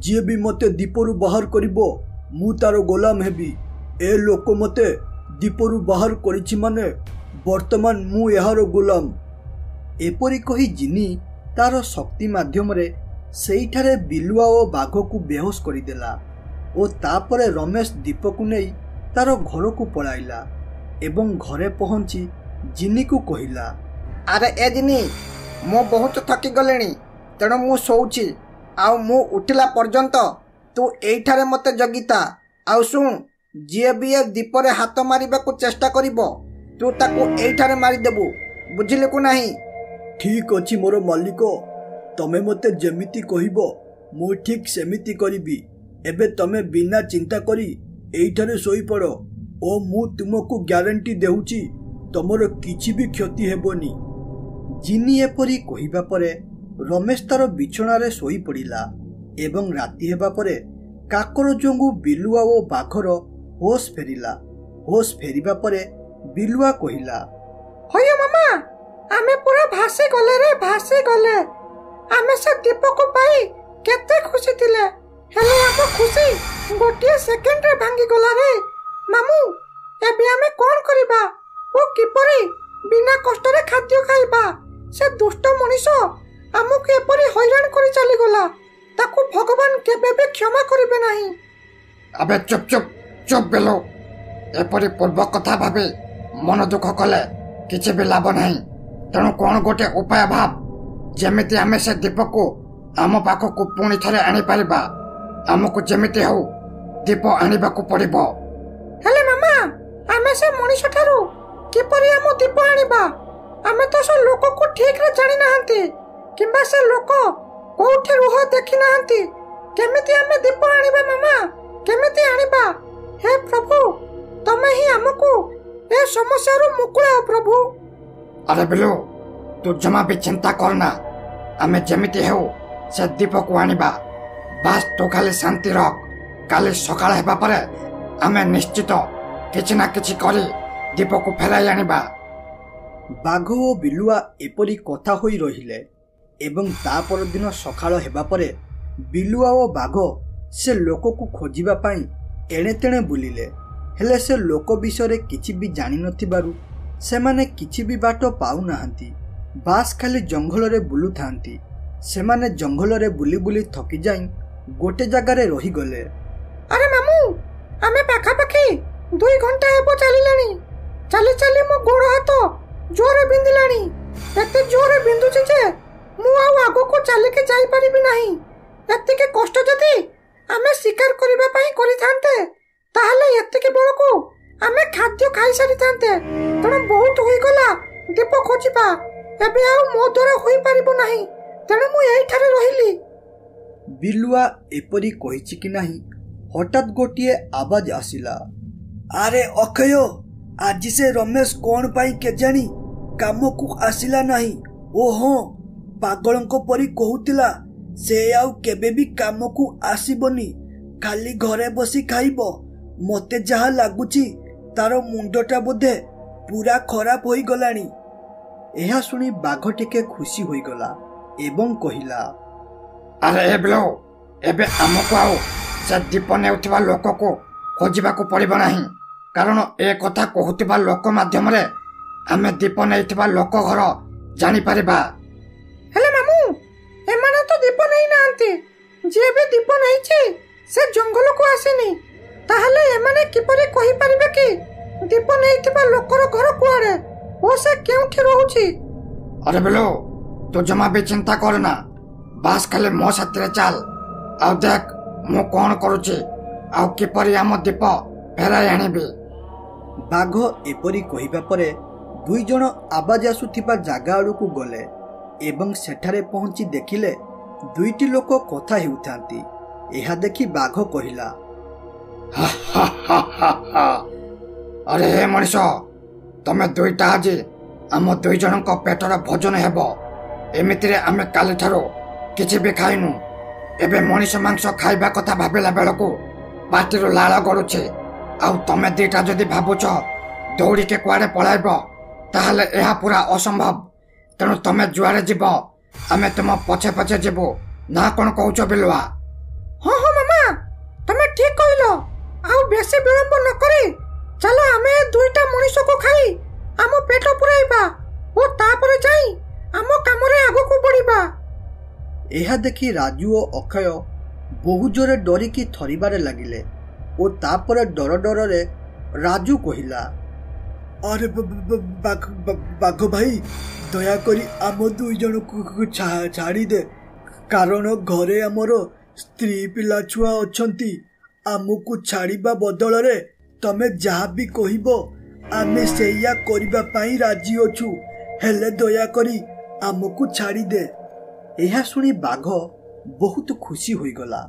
ଯିଏ ବି ମୋତେ ଦୀପରୁ ବାହାର କରିବ ମୁଁ ତାର ଗୋଲାମ ହେବି। ଏ ଲୋକ ମୋତେ ଦୀପରୁ ବାହାର କରିଛି ମାନେ ବର୍ତ୍ତମାନ ମୁଁ ଏହାର ଗୋଲାମ। ଏପରି କହି ଜିନି ତାର ଶକ୍ତି ମାଧ୍ୟମରେ ସେଇଠାରେ ବିଲୁଆ ଓ ବାଘକୁ ବେହୋସ କରିଦେଲା ଓ ତାପରେ ରମେଶ ଦୀପକୁ ନେଇ ତାର ଘରକୁ ପଳାଇଲା ଏବଂ ଘରେ ପହଞ୍ଚି ଜିନିକୁ କହିଲା, ଆରେ ଏ ଜିନି, ମୁଁ ବହୁତ ଥକି ଗଲିଣି, ତେଣୁ ମୁଁ ଶୋଉଛି। ଆଉ ମୁଁ ଉଠିଲା ପର୍ଯ୍ୟନ୍ତ ତୁ ଏଇଠାରେ ମୋତେ ଜଗିଥା। ଆଉ ଶୁଣ, ଯିଏ ବି ଏ ଦୀପରେ ହାତ ମାରିବାକୁ ଚେଷ୍ଟା କରିବ ତୁ ତାକୁ ଏଇଠାରେ ମାରିଦେବୁ, ବୁଝିଲୁ କି ନାହିଁ? ଠିକ୍ ଅଛି ମୋର ମାଲିକ, ତମେ ମୋତେ ଯେମିତି କହିବ ମୁଁ ଠିକ୍ ସେମିତି କରିବି। ଏବେ ତମେ ବିନା ଚିନ୍ତା କରି ଏଇଠାରେ ଶୋଇପଡ଼ ଓ ମୁଁ ତୁମକୁ ଗ୍ୟାରେଣ୍ଟି ଦେଉଛି ତମର କିଛି ବି କ୍ଷତି ହେବନି। ଜିନି ଏପରି କହିବା ପରେ ରମେଶ ତାର ବିଛଣାରେ ଶୋଇପଡ଼ିଲା ଏବଂ ରାତି ହେବା ପରେ କାକର ଯୋଗୁଁ ବିଲୁଆ ଓ ବାଘର ହୋସ ଫେରିଲା। ହୋସ ଫେରିବା ପରେ ବିଲୁଆ କହିଲା, ହୟ ମାମା, ଆମେ ପୁରା ଭାସି ଗଲେ ରେ, ଭାସି ଗଲେ। ଆମେ ସେ ଦୀପକୁ ପାଇ କେତେ ଖୁସି ଥିଲେ, ହେଲେ ଆମ ଖୁସି ଗୋଟିଏ ସେକେଣ୍ଡରେ ଭାଙ୍ଗିଗଲା ରେ। ମାମୁଁ, ଏବେ ଆମେ କ'ଣ କରିବା ଓ କିପରି ବିନା କଷ୍ଟରେ ଖାଦ୍ୟ ଖାଇବା? ସେ ଦୁଷ୍ଟ ମଣିଷ ଆମକୁ ଏପରି ହଇରାଣ କରି ଚାଲିଗଲା, ତାକୁ ଭଗବାନ କେବେ ବି କ୍ଷମା କରିବେ ନାହିଁ। ଆବେ ଚୁପ୍ ଚୁପ୍ ଚୁପ୍ ବେଲୋ, ଏପରି ପୂର୍ବ କଥା ଭାବି ମନ ଦୁଃଖ କଲେ କିଛି ବି ଲାଭ ନାହିଁ। ତେଣୁ କ'ଣ ଗୋଟେ ଉପାୟ ଭାବ, ଯେମିତି ଆମେ ସେ ଦୀପକୁ ଆମ ପାଖକୁ ପୁଣି ଥରେ ଆଣିପାରିବା। ଆମକୁ ଯେମିତି ହଉ ଦୀପ ଆଣିବାକୁ ପଡ଼ିବ। ହେଲେ ମାମା, ଆମେ ସେ ମଣିଷ ଠାରୁ କିପରି ଆମ ଦୀପ ଆଣିବା? ଆମେ ତ ସେ ଲୋକକୁ ଠିକରେ ଜାଣି ନାହାନ୍ତି କିମ୍ବା ସେ ଲୋକ କୋଉଠି ରୁହ ଦେଖି ନାହାନ୍ତି। କେମିତି ଆମେ ଦୀପ ଆଣିବା ମାମା? କେମିତି ଆଣିବା? ହେ ପ୍ରଭୁ, ତମେ ହିଁ ଆମକୁ ଏ ସମସ୍ୟାରୁ ମୁକୁଳାଅ ପ୍ରଭୁ। ଆରେ ବିଲୁ, ତୁ ଜମା ବି ଚିନ୍ତା କରନା, ଆମେ ଯେମିତି ହେଉ ସେ ଦୀପକୁ ଆଣିବା। ବାସ୍ ତୁ ଖାଲି ଶାନ୍ତି ରଖ। କାଲି ସକାଳ ହେବା ପରେ ଆମେ ନିଶ୍ଚିତ କିଛି ନା କିଛି କରି ଦୀପକୁ ଫେରାଇ ଆଣିବା। ବାଘ ଓ ବିଲୁଆ ଏପରି କଥା ହୋଇ ରହିଲେ ଏବଂ ତା ପରଦିନ ସକାଳ ହେବା ପରେ ବିଲୁଆ ଓ ବାଘ ସେ ଲୋକକୁ ଖୋଜିବା ପାଇଁ ଏଣେ ତେଣେ ବୁଲିଲେ। ହେଲେ ସେ ଲୋକ ବିଷୟରେ କିଛି ବି ଜାଣିନଥିବାରୁ ସେମାନେ କିଛି ବି ବାଟ ପାଉନାହାନ୍ତି, ବାସ୍ ଖାଲି ଜଙ୍ଗଲରେ ବୁଲୁଥାନ୍ତି। ସେମାନେ ଜଙ୍ଗଲରେ ବୁଲି ବୁଲି ଥକି ଯାଇ ଗୋଟେ ଜାଗାରେ ରହିଗଲେ। ଆରେ ମାମୁଁ, ଆମେ ପାଖାପାଖି 2 ଘଣ୍ଟା ହେବ ଚାଲିଲାଣି। ଚାଲି ଚାଲି ମୋ ଗୋଡ଼ ହାତ ଜୋରେ ବିନ୍ଧିଲାଣି। ଏତେ ଜୋରେ ବିନ୍ଧୁଛି ଯେ ମୁଁ ଆଉ ଆଗକୁ ଚାଲିକି ଯାଇପାରିବି ନାହିଁ। ଏତିକି କଷ୍ଟ ଯଦି ଆମେ ଶିକାର କରିବା ପାଇଁ କରିଥାନ୍ତେ, ତାହେଲେ ଏତିକି ବେଳକୁ ଆମେ ଖାଦ୍ୟ ଖାଇସାରିଥାନ୍ତେ। ତେଣୁ ବହୁତ ହୋଇଗଲା ଦୀପ ଖୋଜିବା। ଏବେ ଆଉ ମୋ ଦ୍ୱାରା ହୋଇପାରିବ ନାହିଁ, ତେଣୁ ମୁଁ ଏଇଠାରେ ରହିଲି। ବିଲୁଆ ଏପରି କହିଛି କି ନାହିଁ, ହଠାତ୍ ଗୋଟିଏ ଆବାଜ ଆସିଲା। ଆରେ ଅକ୍ଷୟ, ଆଜି ସେ ରମେଶ କ'ଣ ପାଇଁ କେଜାଣି କାମକୁ ଆସିଲା ନାହିଁ। ଓହୋ, ପାଗଳଙ୍କ ପରି କହୁଥିଲା ସେ ଆଉ କେବେ ବି କାମକୁ ଆସିବନି, ଖାଲି ଘରେ ବସି ଖାଇବ। ମତେ ଯାହା ଲାଗୁଛି ତାର ମୁଣ୍ଡଟା ବୋଧେ ପୁରା ଖରାପ ହୋଇଗଲାଣି। ଏହା ଶୁଣି ବାଘ ଟିକେ ଖୁସି ହୋଇଗଲା ଏବଂ କହିଲା, ଆରେ ଏ ବିଲୁ, ଏବେ ଆମକୁ ଆଉ ସେ ଦୀପ ନେଉଥିବା ଲୋକକୁ ଖୋଜିବାକୁ ପଡ଼ିବ ନାହିଁ, କାରଣ ଏ କଥା କହୁଥିବା ଲୋକ ମାଧ୍ୟମରେ ଆମେ ଦୀପ ନେଇଥିବା ଲୋକ ଘର ଜାଣିପାରିବା। ହେଲେ ମାମୁଁ, ଏମାନେ ତ ଦୀପ ନେଇନାହାନ୍ତି। ଯିଏ ବି ଦୀପ ନେଇଛି ସେ ଜଙ୍ଗଲକୁ ଆସିନି। ତାହେଲେ ଏମାନେ କିପରି କହିପାରିବେ କି ଦୀପ ନେଇଥିବା ଲୋକର ଘର କୁଆଡ଼େ ଓ ସେ କେଉଁଠି ରହୁଛି? ଆରେ ବିଲୁ, ତୁ ଜମା ବି ଚିନ୍ତା କରନା, ବାସ୍ ଖାଲି ମୋ ସାଥିରେ ଚାଲ ଆଉ ଦେଖ ମୁଁ କ'ଣ କରୁଛି ଆଉ କିପରି ଆମ ଦୀପ ଫେରାଇ ଆଣିବି। ବାଘ ଏପରି କହିବା ପରେ 2 ଜଣ ଆବାଜ ଆସୁଥିବା ଜାଗା ଆଡ଼କୁ ଗଲେ ଏବଂ ସେଠାରେ ପହଞ୍ଚି ଦେଖିଲେ 2ଟି ଲୋକ କଥା ହେଉଥାନ୍ତି। ଏହା ଦେଖି ବାଘ କହିଲା, ଆରେ ହେ ମଣିଷ, ତମେ 2ଟା ଆଜି ଆମ 2 ଜଣଙ୍କ ପେଟର ଭୋଜନ ହେବ। ଏମିତିରେ ଆମେ କାଲିଠାରୁ କିଛି ବି ଖାଇନୁ। ଏବେ ମଣିଷ ମାଂସ ଖାଇବା କଥା ଭାବିଲା ବେଳକୁ ପାଟିରୁ ଲାଳ ଗଡୁଛି। ଆଉ ତମେ 2ଟା ଯଦି ଭାବୁଛ ଦୌଡ଼ିକି କୁଆଡ଼େ ପଳାଇବ, ତାହେଲେ ଏହା ପୁରା ଅସମ୍ଭବ। ତେଣୁ ତମେ ଯୁଆଡ଼େ ଯିବ ଆମେ ତୁମ ପଛେ ପଛେ ଯିବୁ, ନା କ'ଣ କହୁଛ ବିଲୁଆ? ହଁ ହଁ ମାମା, ତମେ ଠିକ କହିଲ। ଆଉ ବେଶୀ ବିଳମ୍ବ ନ କରି ଚାଲ ଆମେ ଦୁଇଟା ମଣିଷକୁ ଖାଇ ଆମ ପେଟ ପୁରାଇବା ଓ ତାପରେ ଯାଇ ଆମ କାମରେ ଆଗକୁ ବଢିବା। ଏହା ଦେଖି ରାଜୁ ଓ ଅକ୍ଷୟ ବହୁ ଜୋରେ ଡରିକି ଥରିବାରେ ଲାଗିଲେ ଓ ତାପରେ ଡର ଡରରେ ରାଜୁ କହିଲା, ଆରେ ବାଘ ଭାଇ, ଦୟାକରି ଆମ ଦୁଇ ଜଣକୁ ଛାଡ଼ିଦେ, କାରଣ ଘରେ ଆମର ସ୍ତ୍ରୀ ପିଲା ଛୁଆ ଅଛନ୍ତି। ଆମକୁ ଛାଡ଼ିବା ବଦଳରେ ତମେ ଯାହା ବି କହିବ ଆମେ ସେଇଆ କରିବା ପାଇଁ ରାଜି ଅଛୁ, ହେଲେ ଦୟାକରି ଆମକୁ ଛାଡ଼ିଦେ। ଏହା ଶୁଣି ବାଘ ବହୁତ ଖୁସି ହୋଇଗଲା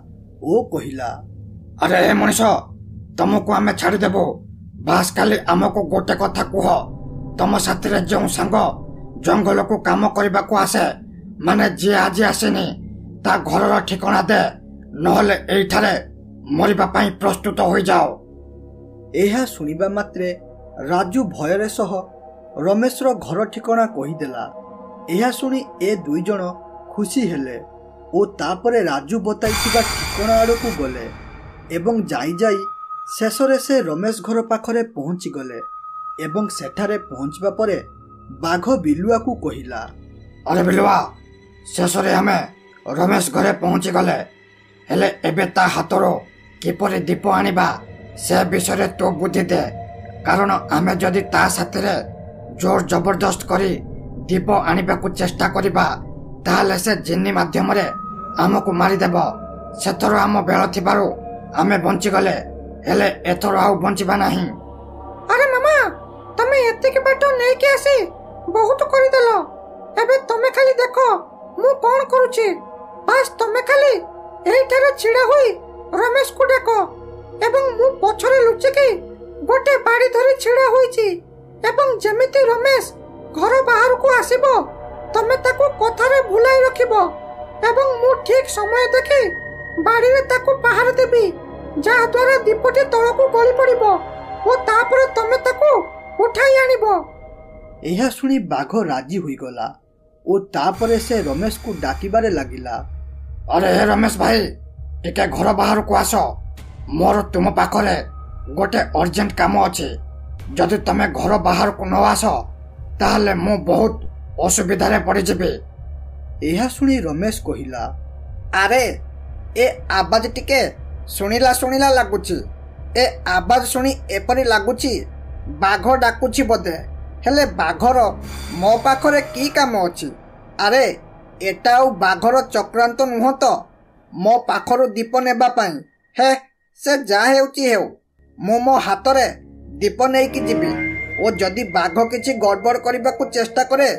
ଓ କହିଲା, ଆରେ ଏ ମଣିଷ, ତମକୁ ଆମେ ଛାଡ଼ିଦେବୁ, ବାସ୍ ଖାଲି ଆମକୁ ଗୋଟେ କଥା କୁହ, ତମ ସାଥିରେ ଯେଉଁ ସାଙ୍ଗ ଜଙ୍ଗଲକୁ କାମ କରିବାକୁ ଆସେ, ମାନେ ଯିଏ ଆଜି ଆସିନି, ତା ଘରର ଠିକଣା ଦେ, ନହେଲେ ଏଇଠାରେ ମରିବା ପାଇଁ ପ୍ରସ୍ତୁତ ହୋଇଯାଅ। ଏହା ଶୁଣିବା ମାତ୍ରେ ରାଜୁ ଭୟରେ ସହ ରମେଶର ଘର ଠିକଣା କହିଦେଲା। ଏହା ଶୁଣି ଏ ଦୁଇ ଜଣ ଖୁସି ହେଲେ ଓ ତାପରେ ରାଜୁ ବତାଇଥିବା ଠିକଣା ଆଡ଼କୁ ଗଲେ ଏବଂ ଯାଇ ଯାଇ ଶେଷରେ ସେ ରମେଶ ଘର ପାଖରେ ପହଞ୍ଚିଗଲେ ଏବଂ ସେଠାରେ ପହଞ୍ଚିବା ପରେ ବାଘ ବିଲୁଆକୁ କହିଲା, ଆରେ ବିଲୁଆ, ଶେଷରେ ଆମେ ରମେଶ ଘରେ ପହଞ୍ଚିଗଲେ, ହେଲେ ଏବେ ତା ହାତରୁ କିପରି ଦୀପ ଆଣିବା ସେ ବିଷୟରେ ତୁ ବୁଦ୍ଧି ଦେ, କାରଣ ଆମେ ଯଦି ତା ସାଥିରେ ଜୋର ଜବରଦସ୍ତ କରି ଦୀପ ଆଣିବାକୁ ଚେଷ୍ଟା କରିବା ତାହେଲେ ସେ ଜିନି ମାଧ୍ୟମରେ ଆମକୁ ମାରିଦେବ। ସେଥର ଆମ ବେଳ ଥିବାରୁ ଆମେ ବଞ୍ଚିଗଲେ, ହେଲେ ଏଥର ଆଉ ବଞ୍ଚିବା ନାହିଁ। ଆରେ ମାମା, ତମେ ଏତିକି ବାଟ ନେଇକି ଆସି ବହୁତ କରିଦେଲ। ଏବେ ତମେ ଖାଲି ଦେଖ ମୁଁ କଣ କରୁଛି। ବାସ୍ ତମେ ଖାଲି ଏଇଠାରେ ଛିଡ଼ା ହୋଇ ରମେଶକୁ ଡାକ ଏବଂ ମୁଁ ପଛରେ ଲୁଚିକି ଗୋଟେ ବାଡ଼ି ଧରି ଛିଡ଼ା ହୋଇଛି ଏବଂ ଯେମିତି ରମେଶ ଘର ବାହାରକୁ ଆସିବ ତମେ ତାକୁ କଥାରେ ଭୁଲାଇ ରଖିବ ଏବଂ ମୁଁ ଠିକ ସମୟ ଦେଖି ବାଡ଼ିରେ ତାକୁ ପାହାର ଦେବି, ଯାହା ଦ୍ୱାରା ଦୀପଟି ତଳକୁ ଗଳି ପଡ଼ିବ ଓ ତାପରେ ତମେ ତାକୁ ଉଠାଇ ଆଣିବ। ଏହା ଶୁଣି ବାଘ ରାଜି ହୋଇଗଲା ଓ ତାପରେ ସେ ରମେଶକୁ ଡାକିବାରେ ଲାଗିଲା, ଆରେ ହେ ରମେଶ ଭାଇ, ଟିକେ ଘର ବାହାରକୁ ଆସ, ମୋର ତୁମ ପାଖରେ ଗୋଟେ ଅର୍ଜେଣ୍ଟ କାମ ଅଛି। ଯଦି ତମେ ଘର ବାହାରକୁ ନ ଆସ ତାହେଲେ ମୁଁ ବହୁତ ଅସୁବିଧାରେ ପଡ଼ିଯିବି। ଏହା ଶୁଣି ରମେଶ କହିଲା, ଆରେ ଏ ଆବାଜ ଟିକେ ଶୁଣିଲା ଶୁଣିଲା ଲାଗୁଛି। ଏ ଆବାଜ ଶୁଣି ଏପରି ଲାଗୁଛି ବାଘ ଡାକୁଛି ବୋଧେ, ହେଲେ ବାଘର ମୋ ପାଖରେ କି କାମ ଅଛି? ଆରେ ଏଟା ଆଉ ବାଘର ଚକ୍ରାନ୍ତ ନୁହଁ ତ ମୋ ପାଖରୁ ଦୀପ ନେବା ପାଇଁ? ହେ, ସେ ଯାହା ହେଉଛି ହେଉ, ମୁଁ ମୋ ହାତରେ ଦୀପ ନେଇକି ଯିବି ଓ ଯଦି ବାଘ କିଛି ଗଡ଼ବଡ଼ କରିବାକୁ ଚେଷ୍ଟା କରେ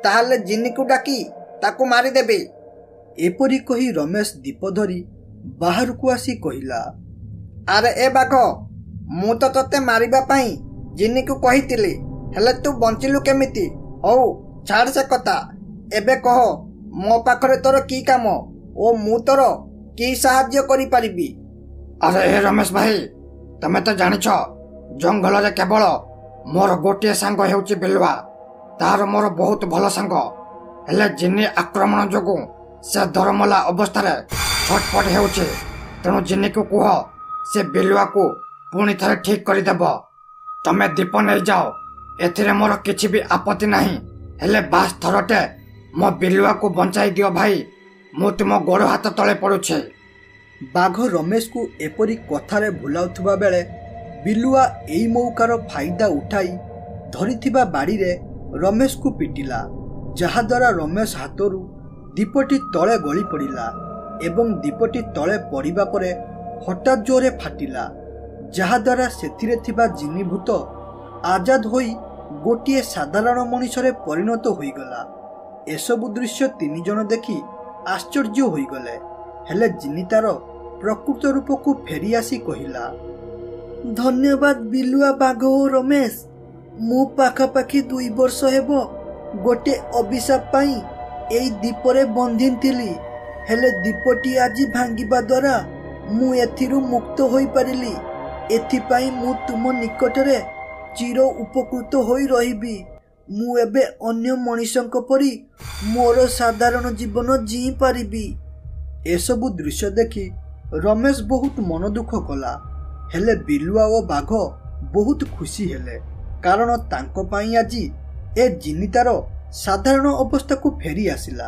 ତାହେଲେ ଜିନିକୁ ଡାକି ତାକୁ ମାରିଦେବି। ଏପରି କହି ରମେଶ ଦୀପ ଧରି ବାହାରକୁ ଆସି କହିଲା, ଆରେ ଏ ବାଘ, ମୁଁ ତ ତତେ ମାରିବା ପାଇଁ ଜିନିକୁ କହିଥିଲି, ହେଲେ ତୁ ବଞ୍ଚିଲୁ କେମିତି? ହଉ ଛାଡ଼ ସେ କଥା, ଏବେ କହ ମୋ ପାଖରେ ତୋର କି କାମ ଓ ମୁଁ ତୋର କି ସାହାଯ୍ୟ କରିପାରିବି? ଆରେ ହେ ରମେଶ ଭାଇ, ତମେ ତ ଜାଣିଛ ଜଙ୍ଗଲରେ କେବଳ ମୋର ଗୋଟିଏ ସାଙ୍ଗ ହେଉଛି ବିଲୁଆ, ତାହାର ମୋର ବହୁତ ଭଲ ସାଙ୍ଗ, ହେଲେ ଜିନି ଆକ୍ରମଣ ଯୋଗୁଁ ସେ ଦରମଲା ଅବସ୍ଥାରେ ଛଟପଟ ହେଉଛି। ତେଣୁ ଜିନିକୁ କୁହ ସେ ବିଲୁଆକୁ ପୁଣି ଥରେ ଠିକ କରିଦେବ। ତମେ ଦୀପ ନେଇଯାଅ, ଏଥିରେ ମୋର କିଛି ବି ଆପତ୍ତି ନାହିଁ, ହେଲେ ବାସ୍ ଥରଟେ ମୋ ବିଲୁଆକୁ ବଞ୍ଚାଇ ଦିଅ ଭାଇ, ମୁଁ ତୁମ ଗୋଡ଼ ହାତ ତଳେ ପଡ଼ୁଛି। ବାଘ ରମେଶକୁ ଏପରି କଥାରେ ଭୁଲାଉଥିବା ବେଳେ ବିଲୁଆ ଏଇ ମୌକାର ଫାଇଦା ଉଠାଇ ଧରିଥିବା ବାଡ଼ିରେ ରମେଶକୁ ପିଟିଲା, ଯାହାଦ୍ୱାରା ରମେଶ ହାତରୁ ଦୀପଟି ତଳେ ଗଳି ପଡ଼ିଲା ଏବଂ ଦୀପଟି ତଳେ ପଡ଼ିବା ପରେ ହଠାତ୍ ଜୋରେ ଫାଟିଲା, ଯାହାଦ୍ୱାରା ସେଥିରେ ଥିବା ଜିନିଭୂତ ଆଜାଦ ହୋଇ ଗୋଟିଏ ସାଧାରଣ ମଣିଷରେ ପରିଣତ ହୋଇଗଲା। ଏସବୁ ଦୃଶ୍ୟ ତିନି ଜଣ ଦେଖି ଆଶ୍ଚର୍ଯ୍ୟ ହୋଇଗଲେ, ହେଲେ ଜିନି ତାର ପ୍ରକୃତ ରୂପକୁ ଫେରିଆସି କହିଲା, ଧନ୍ୟବାଦ ବିଲୁଆ, ବାଘ ଓ ରମେଶ। ମୁଁ ପାଖାପାଖି 2 ବର୍ଷ ହେବ ଗୋଟେ ଅଭିଶାପ ପାଇଁ ଏଇ ଦୀପରେ ବନ୍ଦି ଥିଲି, ହେଲେ ଦୀପଟି ଆଜି ଭାଙ୍ଗିବା ଦ୍ୱାରା ମୁଁ ଏଥିରୁ ମୁକ୍ତ ହୋଇପାରିଲି। ଏଥିପାଇଁ ମୁଁ ତୁମ ନିକଟରେ ଚିର ଉପକୃତ ହୋଇ ରହିବି। ମୁଁ ଏବେ ଅନ୍ୟ ମଣିଷଙ୍କ ପରି ମୋର ସାଧାରଣ ଜୀବନ ଜୀଇ ପାରିବି। ଏସବୁ ଦୃଶ୍ୟ ଦେଖି ରମେଶ ବହୁତ ମନ ଦୁଃଖ କଲା। ହେଲେ ବିଲୁଆ ଓ ବାଘ ବହୁତ ଖୁସି ହେଲେ, କାରଣ ତାଙ୍କ ପାଇଁ ଆଜି ଏ ଜିନିତାର ସାଧାରଣ ଅବସ୍ଥାକୁ ଫେରି ଆସିଲା।